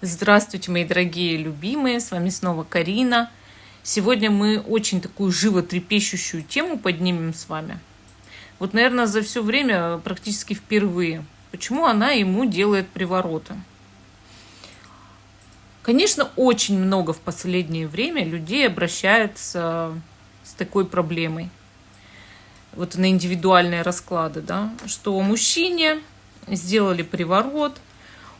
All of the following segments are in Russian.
Здравствуйте, мои дорогие любимые, с вами снова Карина. Сегодня мы очень такую животрепещущую тему поднимем с вами. Вот, наверное, за все время практически впервые. Почему она ему делает привороты? Конечно, очень много в последнее время людей обращается с такой проблемой. Вот на индивидуальные расклады, да, что мужчине сделали приворот,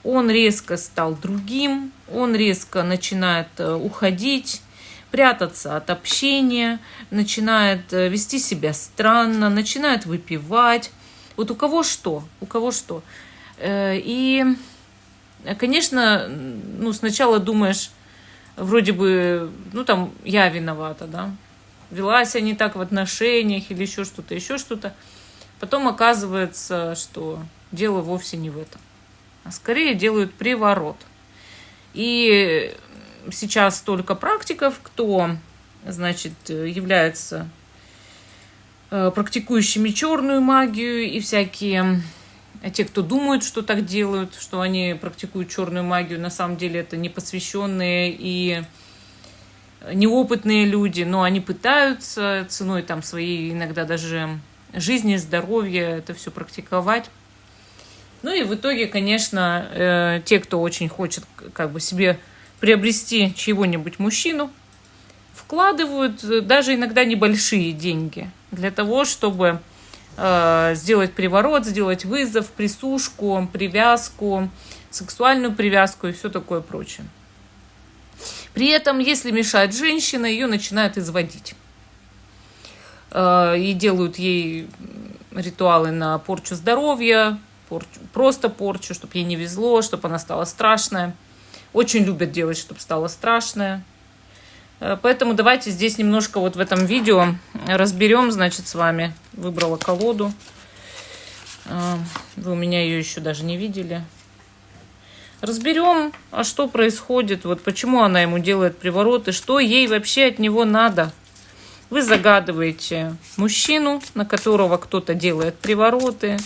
он резко стал другим, он резко начинает уходить, прятаться от общения, начинает вести себя странно, начинает выпивать. Вот у кого что, у кого что. И, конечно, сначала думаешь, вроде бы, там, я виновата, да, велась я не так в отношениях или еще что-то. Потом оказывается, что дело вовсе не в этом. А скорее делают приворот. И сейчас столько практиков, кто, значит, является практикующими черную магию, и всякие те, кто думают, что так делают, что они практикуют черную магию, на самом деле это непосвященные и неопытные люди, но они пытаются ценой там своей иногда даже жизни, здоровья это все практиковать. Ну и в итоге, конечно, те, кто очень хочет как бы себе приобрести чьего-нибудь мужчину, вкладывают даже иногда небольшие деньги для того, чтобы сделать приворот, сделать вызов, присушку, привязку, сексуальную привязку и все такое прочее. При этом, если мешает женщина, ее начинают изводить. И делают ей ритуалы на порчу здоровья, просто порчу, чтобы ей не везло, чтобы она стала страшная. Очень любят делать, чтобы стала страшная. Поэтому давайте здесь немножко вот в этом видео разберем, значит, с вами. Выбрала колоду. Вы у меня ее еще даже не видели. Разберем, а что происходит, вот почему она ему делает привороты, что ей вообще от него надо. Вы загадываете мужчину, на которого кто-то делает привороты.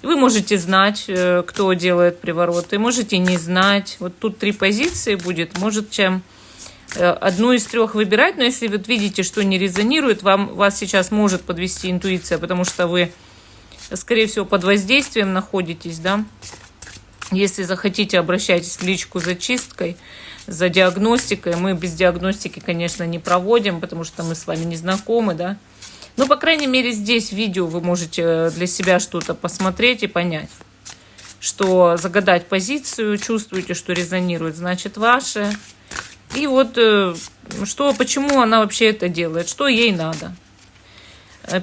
Вы можете знать, кто делает привороты, можете не знать. Вот тут 3 позиции будет, можете одну из 3 выбирать, но если вы видите, что не резонирует, вас сейчас может подвести интуиция, потому что вы, скорее всего, под воздействием находитесь, да. Если захотите, обращайтесь в личку за чисткой, за диагностикой. Мы без диагностики, конечно, не проводим, потому что мы с вами не знакомы, да. Но, по крайней мере, здесь в видео вы можете для себя что-то посмотреть и понять, что загадать позицию, чувствуете, что резонирует, значит, ваше. И вот почему она вообще это делает, что ей надо.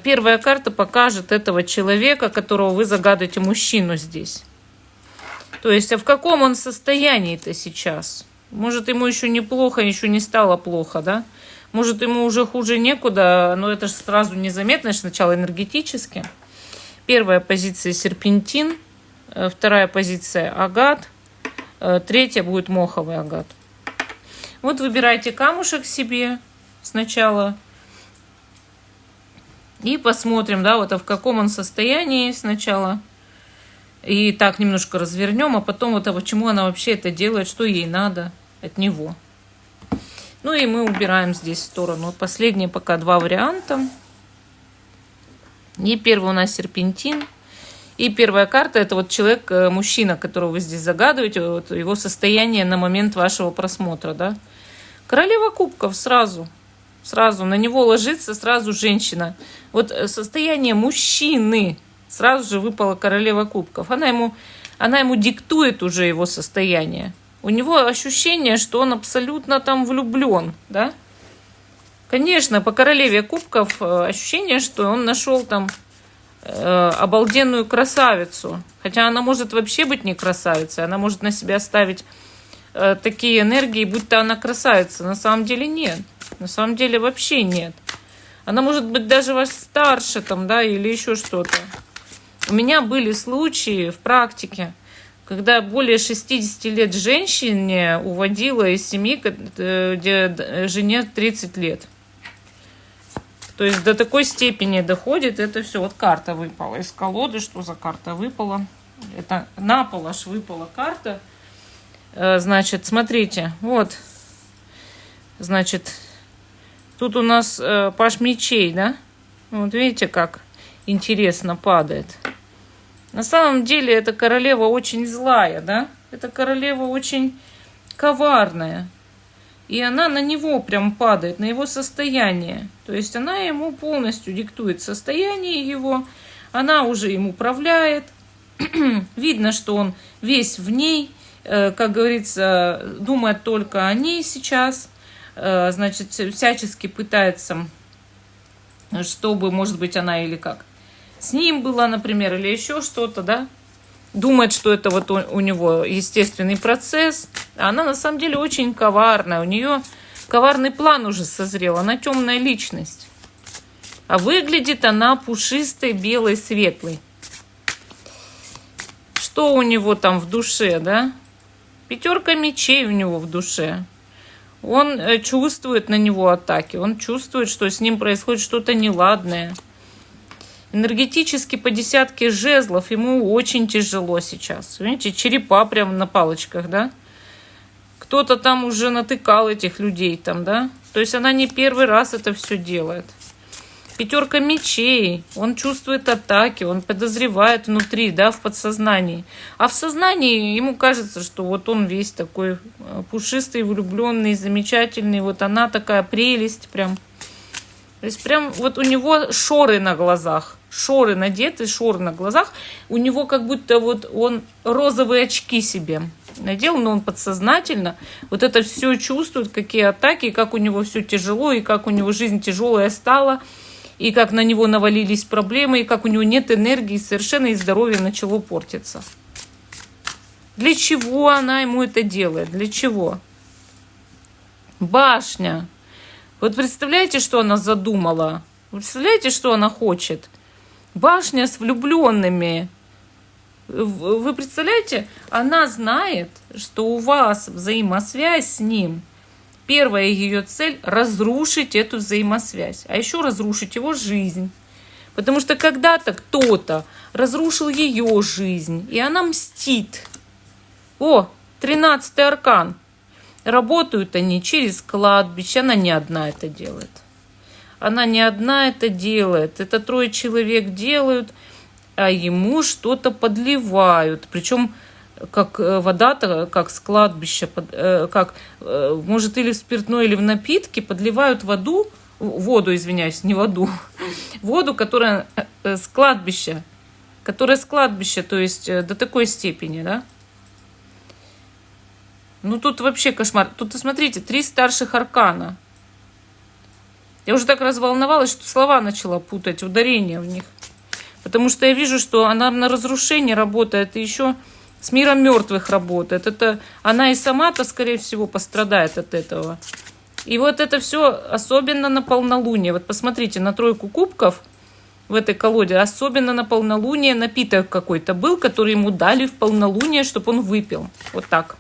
Первая карта покажет этого человека, которого вы загадываете, мужчину здесь. То есть, а в каком он состоянии-то сейчас? Может, ему еще неплохо, еще не стало плохо, да? Может, ему уже хуже некуда, но это же сразу незаметно, сначала энергетически. Первая позиция серпентин, 2 позиция агат, 3 будет моховый агат. Вот выбирайте камушек себе сначала и посмотрим, да, вот в каком он состоянии сначала. И так немножко развернем, а потом вот почему она вообще это делает, что ей надо от него. Ну и мы убираем здесь в сторону. Вот последние пока 2 варианта. И первый у нас серпентин. И первая карта это вот человек, мужчина, которого вы здесь загадываете, вот его состояние на момент вашего просмотра, да. Королева кубков сразу на него ложится сразу женщина. Вот состояние мужчины. Сразу же выпала королева кубков. Она ему диктует уже его состояние. У него ощущение, что он абсолютно там влюблен, да? Конечно, по королеве кубков ощущение, что он нашел там обалденную красавицу. Хотя она может вообще быть не красавицей. Она может на себя ставить такие энергии, будто она красавица. На самом деле нет. На самом деле вообще нет. Она может быть даже вас старше там, да, или еще что-то. У меня были случаи в практике, когда более 60 лет женщине уводила из семьи, где жене 30 лет. То есть до такой степени доходит это все. Вот карта выпала из колоды. Что за карта выпала? Это на пол аж выпала карта. Значит, смотрите, вот, значит, тут у нас паж мечей, да? Вот видите, как интересно падает. На самом деле, эта королева очень злая, да? Эта королева очень коварная. И она на него прям падает, на его состояние. То есть она ему полностью диктует состояние его. Она уже им управляет. Видно, что он весь в ней. Как говорится, думает только о ней сейчас, значит, всячески пытается, чтобы, может быть, она или как с ним была, например, или еще что-то, да, думает, что это вот у него естественный процесс, а она на самом деле очень коварная, у нее коварный план уже созрел, она темная личность, а выглядит она пушистой, белой, светлой. Что у него там в душе, да? 5 мечей у него в душе. Он чувствует на него атаки. Он чувствует, что с ним происходит что-то неладное. Энергетически по 10 жезлов ему очень тяжело сейчас. Видите, черепа прямо на палочках, да? Кто-то там уже натыкал этих людей там, да? То есть она не первый раз это все делает. 5 мечей, он чувствует атаки, он подозревает внутри, да, в подсознании. А в сознании ему кажется, что вот он весь такой пушистый, влюбленный, замечательный, вот она такая прелесть прям. То есть прям вот у него шоры на глазах, шоры надеты, шоры на глазах. У него как будто вот он розовые очки себе надел, но он подсознательно вот это все чувствует, какие атаки, и как у него все тяжело, и как у него жизнь тяжелая стала. И как на него навалились проблемы, и как у него нет энергии совершенно, и здоровье начало портиться. Для чего она ему это делает? Для чего? Башня. Вот представляете, что она задумала? Вы представляете, что она хочет? Башня с влюбленными. Вы представляете? Она знает, что у вас взаимосвязь с ним. Первая ее цель – разрушить эту взаимосвязь, а еще разрушить его жизнь. Потому что когда-то кто-то разрушил ее жизнь, и она мстит. О, 13-й аркан. Работают они через кладбище, она не одна это делает. Она не одна это делает. Это 3 человек делают, а ему что-то подливают. Причем как вода-то, как с кладбища, как, может, или в спиртное, или в напитки подливают воду, извиняюсь, не воду, воду, которая с кладбища, то есть до такой степени, да? Ну, тут вообще кошмар. Тут, смотрите, 3 старших аркана. Я уже так разволновалась, что слова начала путать, ударения в них. Потому что я вижу, что она на разрушение работает, и еще с миром мертвых работает. Это она и сама-то, скорее всего, пострадает от этого. И вот это все особенно на полнолуние. Вот посмотрите, на 3 кубков в этой колоде, особенно на полнолуние напиток какой-то был, который ему дали в полнолуние, чтобы он выпил. Вот так.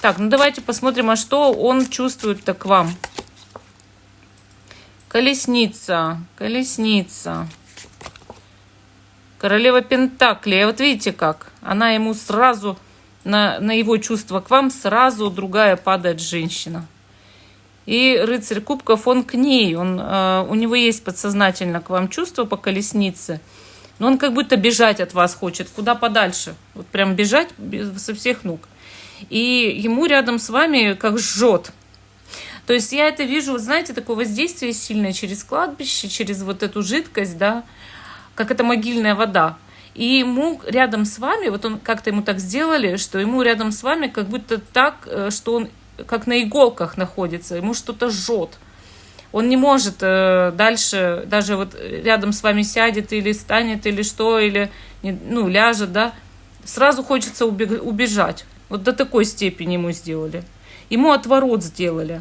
Так, ну давайте посмотрим, а что он чувствует-то к вам. Колесница, колесница. Королева Пентаклей. Вот видите как? Она ему сразу, на его чувства к вам, сразу другая падает женщина. И рыцарь кубков, он к ней. У него есть подсознательно к вам чувство по колеснице. Но он как будто бежать от вас хочет. Куда подальше. Вот прям бежать со всех ног. И ему рядом с вами как жжет. То есть я это вижу, вот знаете, такое воздействие сильное через кладбище, через вот эту жидкость, да, как это могильная вода. И ему рядом с вами, вот он как-то ему так сделали, что ему рядом с вами как будто так, что он как на иголках находится, ему что-то жжет. Он не может дальше, даже вот рядом с вами сядет или станет, или что, или ну, ляжет, да, сразу хочется убежать. Вот до такой степени ему сделали. Ему отворот сделали.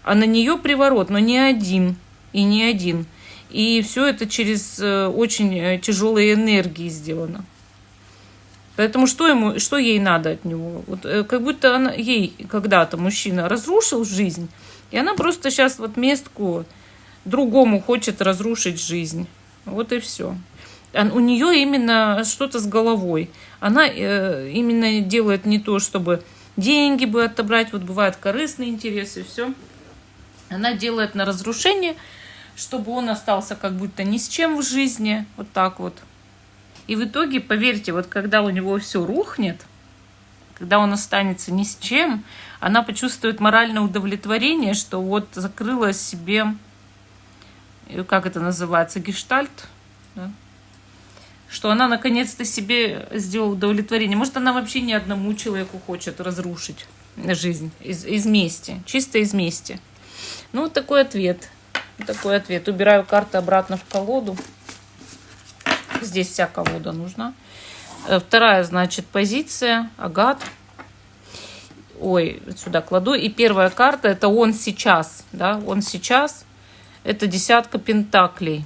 А на нее приворот, но не один. И не один. И все это через очень тяжелые энергии сделано. Поэтому что ей надо от него? Вот, как будто ей когда-то мужчина разрушил жизнь, и она просто сейчас в отместку другому хочет разрушить жизнь. Вот и все. У нее именно что-то с головой. Она именно делает не то, чтобы деньги бы отобрать. Вот бывают корыстные интересы, все. Она делает на разрушение, чтобы он остался как будто ни с чем в жизни. Вот так вот. И в итоге, поверьте, вот когда у него все рухнет, когда он останется ни с чем, она почувствует моральное удовлетворение, что вот закрыла себе, как это называется, гештальт, да? Что она наконец-то себе сделала удовлетворение. Может, она вообще ни одному человеку хочет разрушить жизнь из мести, чисто из мести. Ну, вот такой ответ. Такой ответ. Убираю карты обратно в колоду. Здесь вся колода нужна. Вторая, значит, позиция. Агат. Ой, сюда кладу. И первая карта — это он сейчас. Да? Он сейчас. Это 10 пентаклей.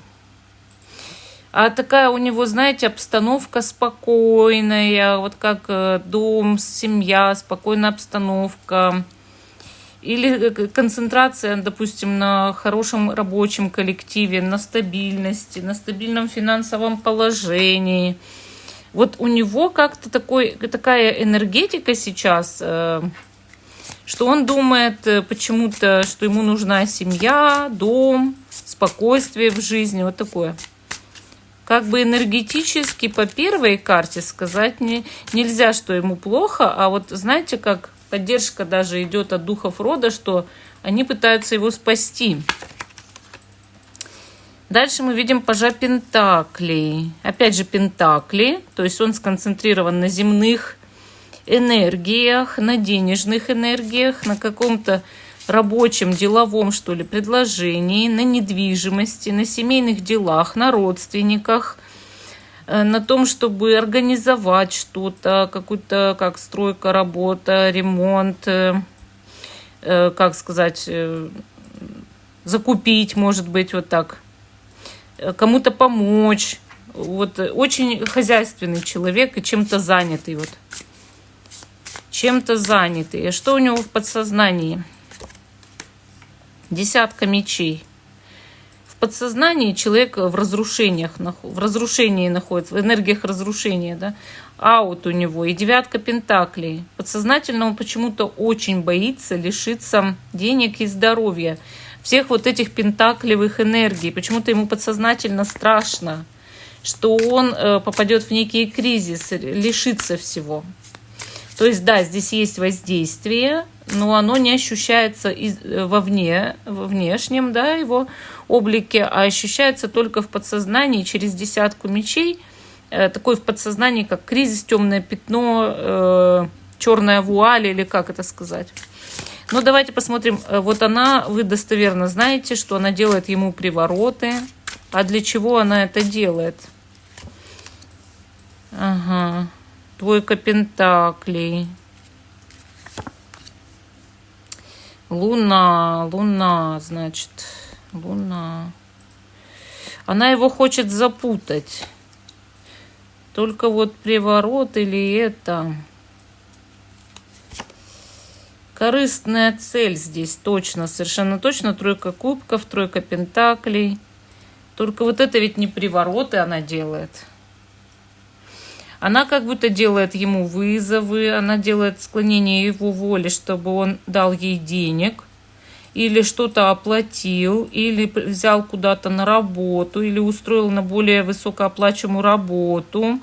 А такая у него, знаете, обстановка спокойная. Вот как дом, семья, спокойная обстановка. Или концентрация, допустим, на хорошем рабочем коллективе, на стабильности, на стабильном финансовом положении. Вот у него как-то такая энергетика сейчас, что он думает почему-то, что ему нужна семья, дом, спокойствие в жизни, вот такое. Как бы энергетически по первой карте сказать нельзя, что ему плохо, а вот знаете, как поддержка даже идет от духов рода, что они пытаются его спасти. Дальше мы видим пажа пентаклей. Опять же пентакли, то есть он сконцентрирован на земных энергиях, на денежных энергиях, на каком-то рабочем, деловом, что ли, предложении, на недвижимости, на семейных делах, на родственниках, на том, чтобы организовать что-то, какую-то, как стройка, работа, ремонт, как сказать, закупить, может быть, вот так, кому-то помочь. Вот очень хозяйственный человек и чем-то занятый. Вот. Чем-то занятый. И что у него в подсознании? 10 мечей. В подсознании человек в разрушении находится, в энергиях разрушения, да, аут у него, и 9 пентаклей. Подсознательно он почему-то очень боится лишиться денег и здоровья, всех вот этих пентаклевых энергий. Почему-то ему подсознательно страшно, что он попадет в некий кризис, лишится всего. То есть, да, здесь есть воздействие, но оно не ощущается во внешнем, да, его облике, а ощущается только в подсознании через 10 мечей, такой в подсознании, как кризис, темное пятно, черная вуаль, или как это сказать. Ну, давайте посмотрим. Вот вы достоверно знаете, что она делает ему привороты. А для чего она это делает? Ага. 2 пентаклей. Луна, значит. Луна. Она его хочет запутать. Только вот приворот или это... Корыстная цель здесь точно, совершенно точно. 3 кубков, 3 пентаклей. Только вот это ведь не привороты она делает. Она как будто делает ему вызовы, она делает склонение его воли, чтобы он дал ей денег, или что-то оплатил, или взял куда-то на работу, или устроил на более высокооплачиваемую работу,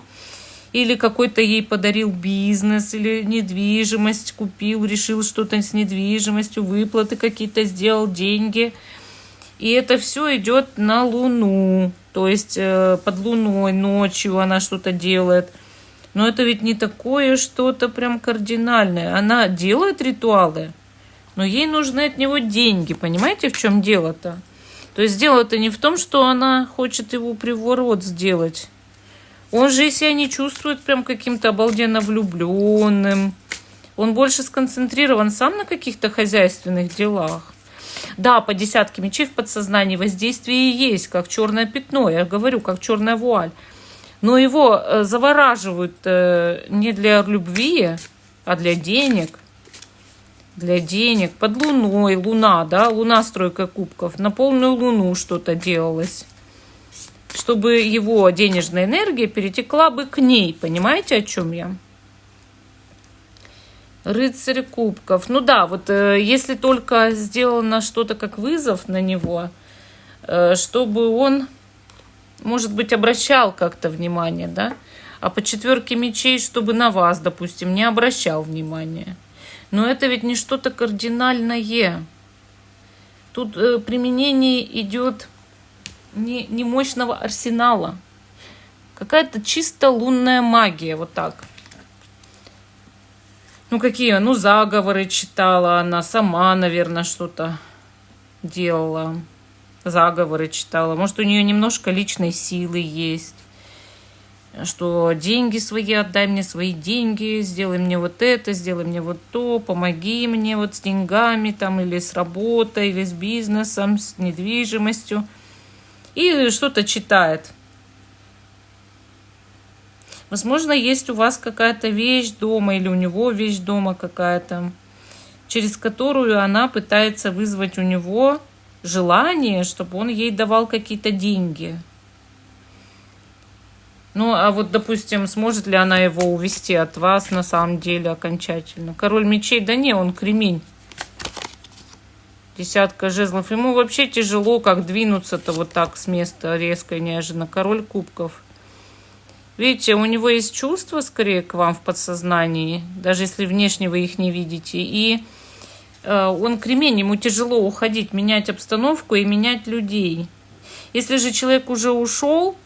или какой-то ей подарил бизнес, или недвижимость купил, решил что-то с недвижимостью, выплаты какие-то сделал, деньги. И это все идет на Луну, то есть под Луной ночью она что-то делает. Но это ведь не такое что-то прям кардинальное. Она делает ритуалы, но ей нужны от него деньги. Понимаете, в чем дело-то? То есть дело-то не в том, что она хочет его приворот сделать. Он же себя не чувствует прям каким-то обалденно влюбленным. Он больше сконцентрирован сам на каких-то хозяйственных делах. Да, по 10 мечей в подсознании воздействие есть, как черное пятно. Я говорю, как черная вуаль. Но его завораживают не для любви, а для денег. Для денег. Под Луной. Луна, да? Луна, 3 кубков. На полную Луну что-то делалось. Чтобы его денежная энергия перетекла бы к ней. Понимаете, о чем я? Рыцарь кубков. Ну да, вот если только сделано что-то как вызов на него, чтобы он, может быть, обращал как-то внимание, да? А по 4 мечей, чтобы на вас, допустим, не обращал внимания. Но это ведь не что-то кардинальное. Тут применение идет не мощного арсенала. Какая-то чисто лунная магия, вот так. Ну, какие? Ну, заговоры читала она, сама, наверное, что-то делала. Заговоры читала. Может, у нее немножко личной силы есть. Что деньги свои отдай мне, свои деньги, сделай мне вот это, сделай мне вот то, помоги мне вот с деньгами там, или с работой, или с бизнесом, с недвижимостью. И что-то читает. Возможно, есть у вас какая-то вещь дома, или у него вещь дома какая-то, через которую она пытается вызвать у него желание, чтобы он ей давал какие-то деньги. Ну, а вот, допустим, сможет ли она его увести от вас на самом деле окончательно? Король мечей, да не, он кремень. 10 жезлов. Ему вообще тяжело, как двинуться-то вот так с места резко и неожиданно. Король кубков. Видите, у него есть чувства скорее к вам в подсознании, даже если внешне вы их не видите. И он кремень, ему тяжело уходить, менять обстановку и менять людей. Если же человек уже ушел,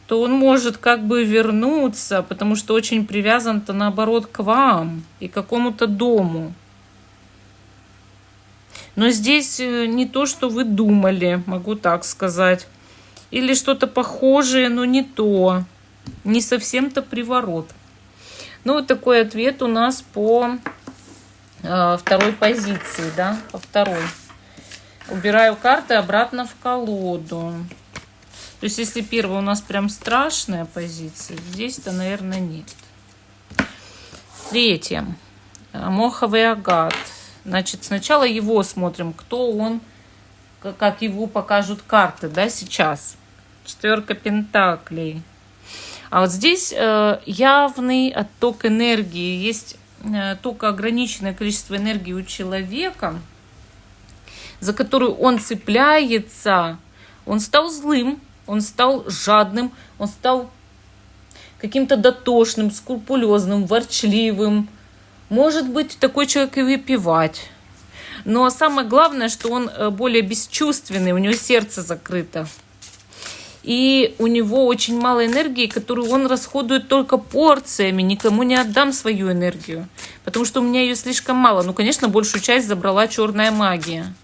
то он может как бы вернуться, потому что очень привязан-то наоборот к вам и к какому-то дому. Но здесь не то, что вы думали, могу так сказать. Или что-то похожее, но не то. Не совсем-то приворот. Ну, вот такой ответ у нас по второй позиции, да, по второй. Убираю карты обратно в колоду. То есть, если первая у нас прям страшная позиция, здесь-то, наверное, нет. Третья. Моховый агат. Значит, сначала его смотрим, кто он, как его покажут карты, да, сейчас. 4 пентаклей. А вот здесь явный отток энергии. Есть только ограниченное количество энергии у человека, за которую он цепляется. Он стал злым, он стал жадным, он стал каким-то дотошным, скрупулезным, ворчливым. Может быть, такой человек и выпивать. Но самое главное, что он более бесчувственный, у него сердце закрыто. И у него очень мало энергии, которую он расходует только порциями. Никому не отдам свою энергию, потому что у меня ее слишком мало. Ну, конечно, большую часть забрала черная магия.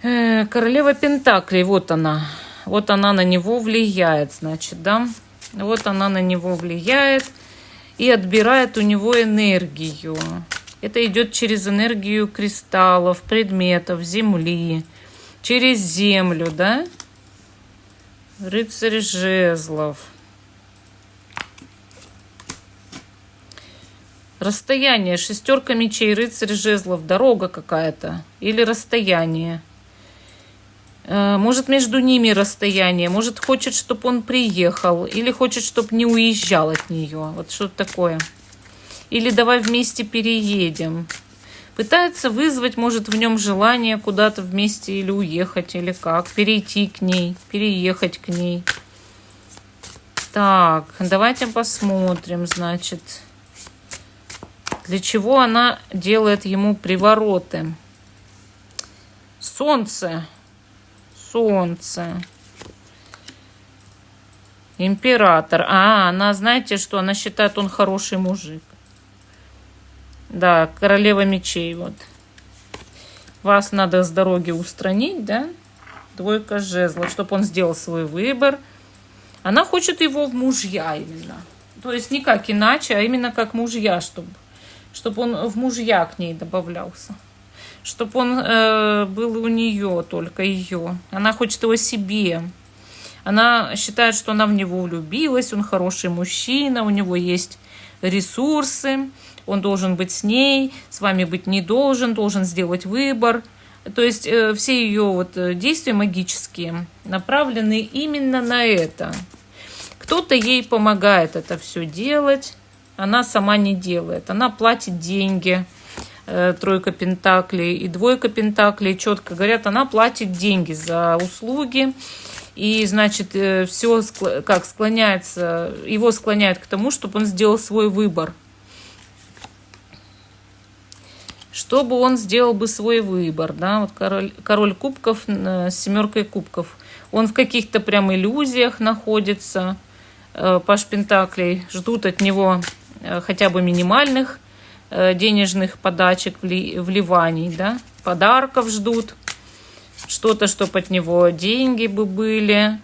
Королева пентаклей, вот она. Вот она на него влияет, значит, да. Вот она на него влияет и отбирает у него энергию. Это идет через энергию кристаллов, предметов, земли. Через землю, да? Рыцарь жезлов. Расстояние. 6 мечей, рыцарь жезлов. Дорога какая-то. Или расстояние. Может, между ними расстояние. Может, хочет, чтобы он приехал. Или хочет, чтобы не уезжал от нее. Вот что-то такое. Или давай вместе переедем. Пытается вызвать, может, в нем желание куда-то вместе или уехать, или как. Перейти к ней, переехать к ней. Так, давайте посмотрим, значит, для чего она делает ему привороты. Солнце. Солнце. Император. Она, знаете что, она считает, он хороший мужик. Да, королева мечей, вот. Вас надо с дороги устранить, да? 2 жезлов, чтобы он сделал свой выбор. Она хочет его в мужья именно. То есть не как иначе, а именно как мужья, чтобы он в мужья к ней добавлялся. Чтобы он был у нее, только ее. Она хочет его себе. Она считает, что она в него влюбилась, он хороший мужчина, у него есть ресурсы. Он должен быть с ней, с вами быть не должен, должен сделать выбор. То есть все ее вот действия магические направлены именно на это. Кто-то ей помогает это все делать. она сама не делает. Она платит деньги. Тройка пентаклей и двойка пентаклей четко говорят, она платит деньги за услуги. И, значит, все как склоняется, его склоняет к тому, чтобы он сделал свой выбор. Чтобы он сделал бы свой выбор, да, вот король кубков с семеркой кубков. Он в каких-то прям иллюзиях находится, паж пентаклей, ждут от него хотя бы минимальных денежных подачек, вливаний, да, подарков ждут, что-то, чтобы от него деньги бы были.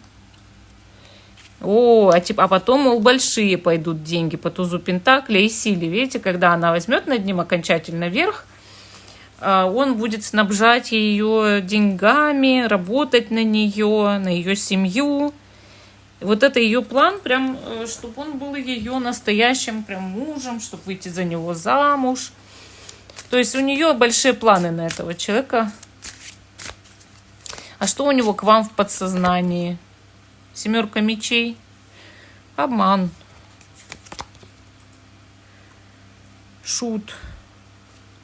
А потом, мол, большие пойдут деньги по тузу пентаклей и силе. Видите, когда она возьмет над ним окончательно верх, он будет снабжать ее деньгами, работать на ее семью. Вот это ее план, прям, чтобы он был ее настоящим прям мужем, чтобы выйти за него замуж. То есть у нее большие планы на этого человека. А что у него к вам в подсознании? Семерка мечей. Обман. Шут.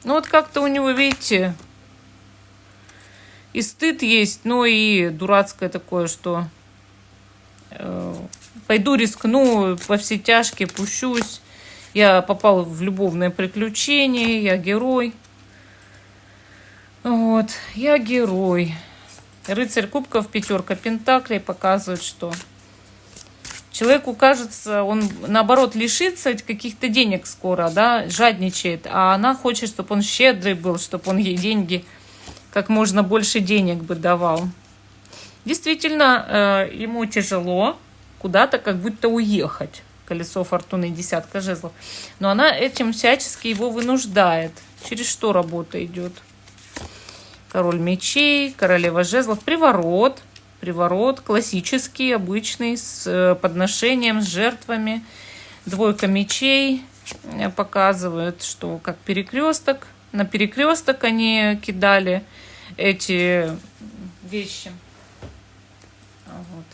Ну вот как-то у него, видите, и стыд есть, но и дурацкое такое, что пойду рискну, во все тяжкие пущусь. Я попал в любовное приключение, я герой. Вот, я герой. Рыцарь кубков, пятерка пентаклей показывает, что человеку кажется, он наоборот лишится каких-то денег скоро, да, жадничает, а она хочет, чтобы он щедрый был, чтобы он ей деньги, как можно больше денег бы давал. Действительно, ему тяжело куда-то как будто уехать. Колесо фортуны, десятка жезлов. Но она этим всячески его вынуждает. Через что работа идет? Король мечей, королева жезлов, приворот. Приворот классический, обычный, с подношением, с жертвами. Двойка мечей показывает, что как перекресток. На перекресток они кидали эти вещи. Вот.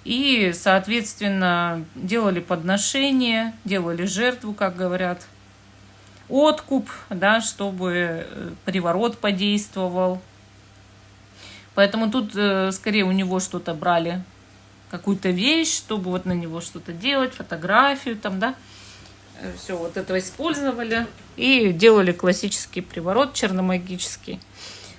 И, соответственно, делали подношения, делали жертву, как говорят, откуп, да, чтобы приворот подействовал. Поэтому тут скорее у него что-то брали, какую-то вещь, чтобы вот на него что-то делать, фотографию там, да. Все вот это использовали и делали классический приворот черномагический.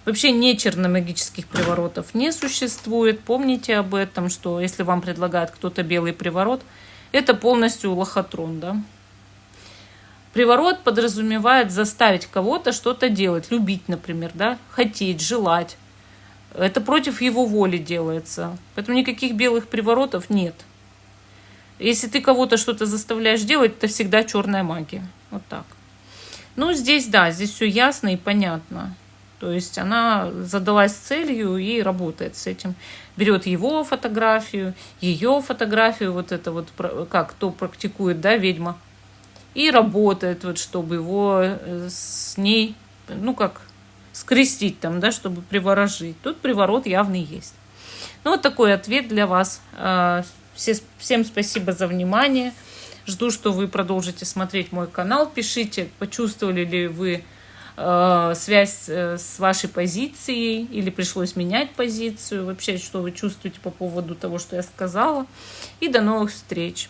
Вообще не черномагических приворотов не существует. Помните об этом, что если вам предлагает кто-то белый приворот, это полностью лохотрон, да. Приворот подразумевает заставить кого-то что-то делать, любить, например, да, хотеть, желать. Это против его воли делается. Поэтому никаких белых приворотов нет. Если ты кого-то что-то заставляешь делать, это всегда черная магия. Вот так. Ну, здесь, да, здесь все ясно и понятно. То есть она задалась целью и работает с этим. Берет его фотографию, ее фотографию, вот это вот, как кто практикует, да, ведьма. И работает, вот, чтобы его с ней, ну, как скрестить там, да, чтобы приворожить. Тут приворот явный есть. Ну, вот такой ответ для вас. Всем спасибо за внимание. Жду, что вы продолжите смотреть мой канал. Пишите, почувствовали ли вы связь с вашей позицией или пришлось менять позицию. Вообще, что вы чувствуете по поводу того, что я сказала. И до новых встреч.